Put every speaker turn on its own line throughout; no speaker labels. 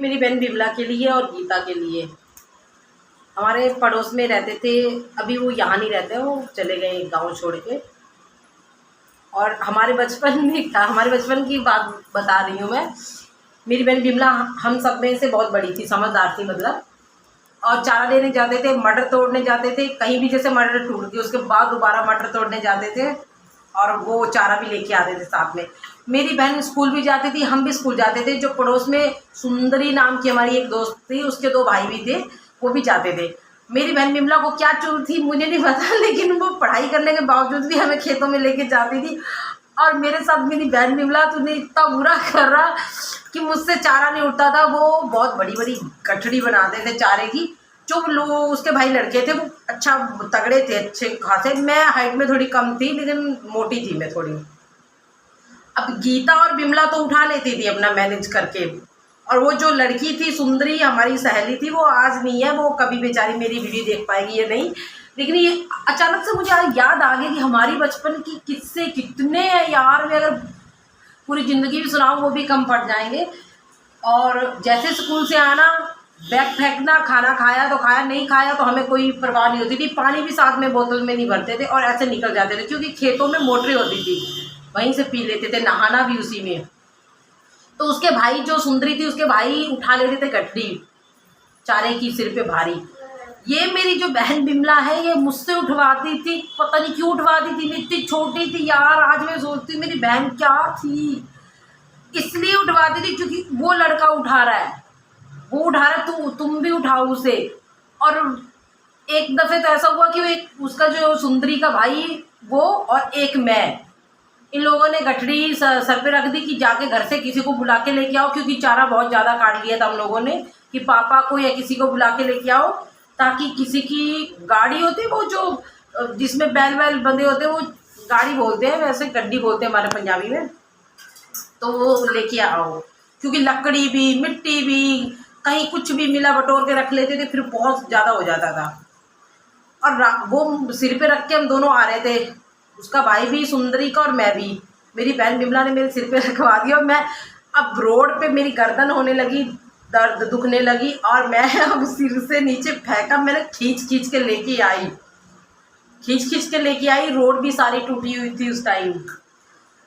मेरी बहन बिमला के लिए और गीता के लिए। हमारे पड़ोस में रहते थे, अभी वो यहाँ नहीं रहते, वो चले गए गांव छोड़ के। और हमारे बचपन की बात बता रही हूँ मैं। मेरी बहन बिमला हम सब में से बहुत बड़ी थी, समझदार थी मतलब। और चारा लेने जाते थे, मटर तोड़ने जाते थे, कहीं भी जैसे मटर टूट गई उसके बाद दोबारा मटर तोड़ने जाते थे और वो चारा भी लेके आते थे साथ में। मेरी बहन स्कूल भी जाती थी, हम भी स्कूल जाते थे। जो पड़ोस में सुंदरी नाम की हमारी एक दोस्त थी, उसके 2 भाई भी थे, वो भी जाते थे। मेरी बहन बिमला को क्या चूल थी मुझे नहीं पता, लेकिन वो पढ़ाई करने के बावजूद भी हमें खेतों में लेके जाती थी। और मेरे साथ मेरी बहन बिमला तूने इतना बुरा कर रहा कि मुझसे चारा नहीं उठता था। वो बहुत बड़ी बड़ी गठड़ी बनाते थे चारे की। जो लोग उसके भाई लड़के थे वो अच्छा तगड़े थे, अच्छे खासे। मैं हाइट में थोड़ी कम थी, लेकिन मोटी थी मैं थोड़ी। अब गीता और बिमला तो उठा लेती थी अपना मैनेज करके। और वो जो लड़की थी सुंदरी, हमारी सहेली थी, वो आज नहीं है। वो कभी बेचारी मेरी वीडियो देख पाएगी या नहीं, लेकिन ये अचानक से मुझे आज याद आ गया कि हमारी बचपन की किस्से कितने हैं यार। मैं अगर पूरी ज़िंदगी भी सुनाऊँ वो भी कम पड़ जाएंगे। और जैसे स्कूल से आना, बैग फेंकना, खाना खाया तो खाया, नहीं खाया तो हमें कोई परवाह नहीं होती थी। पानी भी साथ में बोतल में नहीं भरते थे और ऐसे निकल जाते थे, क्योंकि खेतों में मोटरें होती थी, वहीं से पी लेते थे, नहाना भी उसी में। तो उसके भाई जो सुंदरी थी, उसके भाई उठा लेते थे गठरी चारे की, सिर पे भारी। ये मेरी जो बहन बिमला है, ये मुझसे उठवाती थी, पता नहीं क्यों उठवाती थी। मैं इतनी छोटी थी यार, आज मैं सोचती मेरी बहन क्या थी। इसलिए उठवाती थी क्योंकि वो लड़का उठा रहा है, वो उठा रहा है, तुम भी उठाओ उसे। और एक दफे तो ऐसा हुआ कि वो एक उसका जो सुंदरी का भाई, वो और एक मैं, इन लोगों ने गठड़ी सर पे रख दी कि जाके घर से किसी को बुला के लेके आओ, क्योंकि चारा बहुत ज़्यादा काट लिया था हम लोगों ने, कि पापा को या किसी को बुला के लेके आओ, ताकि किसी की गाड़ी होती, वो जो जिसमें बैल वैल बंधे होते, वो गाड़ी बोलते हैं, वैसे गड्डी बोलते हैं हमारे पंजाबी में। तो वो लेके आओ, क्योंकि लकड़ी भी, मिट्टी भी, कहीं कुछ भी मिला बटोर के रख लेते थे, फिर बहुत ज़्यादा हो जाता था। और वो सिर पे रख के हम दोनों आ रहे थे, उसका भाई भी सुंदरी का और मैं भी। मेरी बहन बिमला ने मेरे सिर पे रखवा दिया और मैं अब रोड पे मेरी गर्दन होने लगी, दर्द दुखने लगी, और मैं अब सिर से नीचे फेंका। मैंने खींच खींच के लेके आई, रोड भी सारी टूटी हुई थी उस टाइम।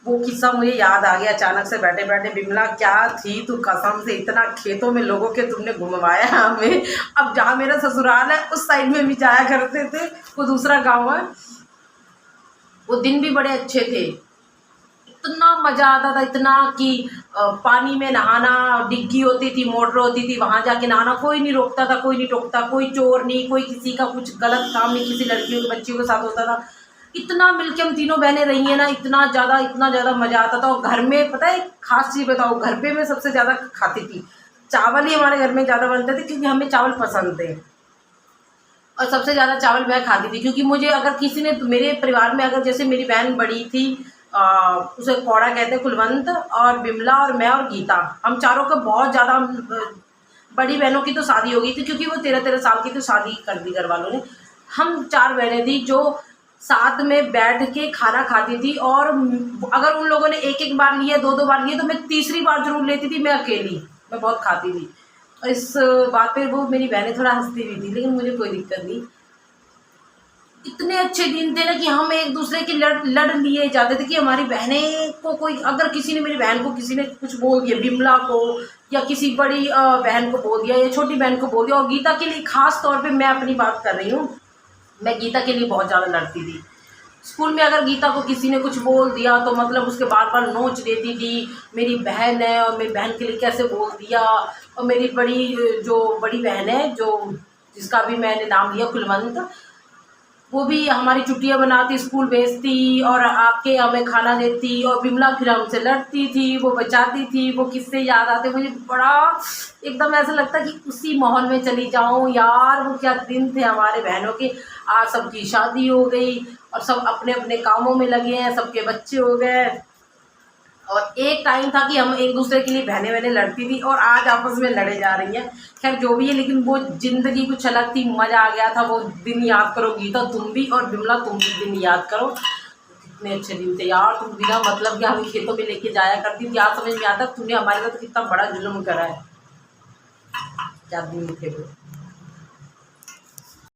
वो किस्सा मुझे याद आ गया अचानक से बैठे बैठे। बिमला क्या थी तू, कसम से। इतना खेतों में लोगों के तुमने घुमवाया हमें। अब जहाँ मेरा ससुराल है उस साइड में भी जाया करते थे, वो दूसरा गांव है। वो दिन भी बड़े अच्छे थे, इतना मज़ा आता था, इतना कि पानी में नहाना, डिग्गी होती थी, मोटर होती थी, वहाँ जाके नहाना, कोई नहीं रोकता था, कोई नहीं टोकता, कोई चोर नहीं, कोई किसी का कुछ गलत काम नहीं किसी लड़कियों के बच्चियों के साथ होता था। इतना मिलके हम तीनों बहनें रही हैं ना, इतना ज़्यादा मज़ा आता था। और घर में पता है खास चीज़ बताओ, घर पे मैं सबसे ज़्यादा खाती थी। चावल ही हमारे घर में ज़्यादा बनते थे, क्योंकि हमें चावल पसंद थे। और सबसे ज़्यादा चावल मैं खाती थी, क्योंकि मुझे अगर किसी ने, मेरे परिवार में अगर जैसे मेरी बहन बड़ी थी, उसे कौड़ा कहते हैं, कुलवंत, और बिमला और मैं और गीता, हम चारों का बहुत ज़्यादा। बड़ी बहनों की तो शादी हो गई थी, क्योंकि वो 13-13 साल की, तो शादी कर दी घर वालों ने। हम 4 बहनें थी जो साथ में बैठ के खाना खाती थी। और अगर उन लोगों ने एक एक बार लिया, 2-2 बार लिए, तो मैं तीसरी बार जरूर लेती थी। मैं अकेली, मैं बहुत खाती थी। और इस बात पे वो मेरी बहनें थोड़ा हंसती भी थी, लेकिन मुझे कोई दिक्कत नहीं। इतने अच्छे दिन थे ना कि हम एक दूसरे के लड़ लिए जाते थे, कि हमारी बहनें को कोई, अगर किसी ने, मेरी बहन को किसी ने कुछ बोल दिया, बिमला को या किसी बड़ी बहन को बोल दिया, या छोटी बहन को बोल दिया, और गीता के लिए खास तौर पे मैं अपनी बात कर रही हूँ, मैं गीता के लिए बहुत ज़्यादा लड़ती थी। स्कूल में अगर गीता को किसी ने कुछ बोल दिया तो मतलब उसके बार बार नोच देती थी, मेरी बहन है और मेरी बहन के लिए कैसे बोल दिया। और मेरी बड़ी बहन है, जो जिसका भी मैंने नाम लिया, कुलवंत, वो भी हमारी छुट्टियां बनाती, स्कूल भेजती और आके हमें खाना देती। और बिमला फिर हमसे लड़ती थी, वो बचाती थी। वो किस्से याद आते मुझे, बड़ा एकदम ऐसा लगता कि उसी माहौल में चली जाऊं यार। वो क्या दिन थे हमारे बहनों के। आज सबकी शादी हो गई और सब अपने अपने कामों में लगे हैं, सबके बच्चे हो गए। और एक टाइम था कि हम एक दूसरे के लिए बहनें बहनें लड़ती थी, और आज आपस में लड़े जा रही हैं। खैर जो भी है, लेकिन वो ज़िंदगी कुछ अलग थी, मज़ा आ गया था। वो दिन याद करो गीता, तुम भी, और बिमला तुम भी दिन याद करो। कितने अच्छे दिन थे यार। तुम बिना मतलब कि हमें खेतों में लेके जाया करती थी। आज समझ में आता तूने हमारे साथ कितना बड़ा जुल्म करा है। क्या दिन थे वो।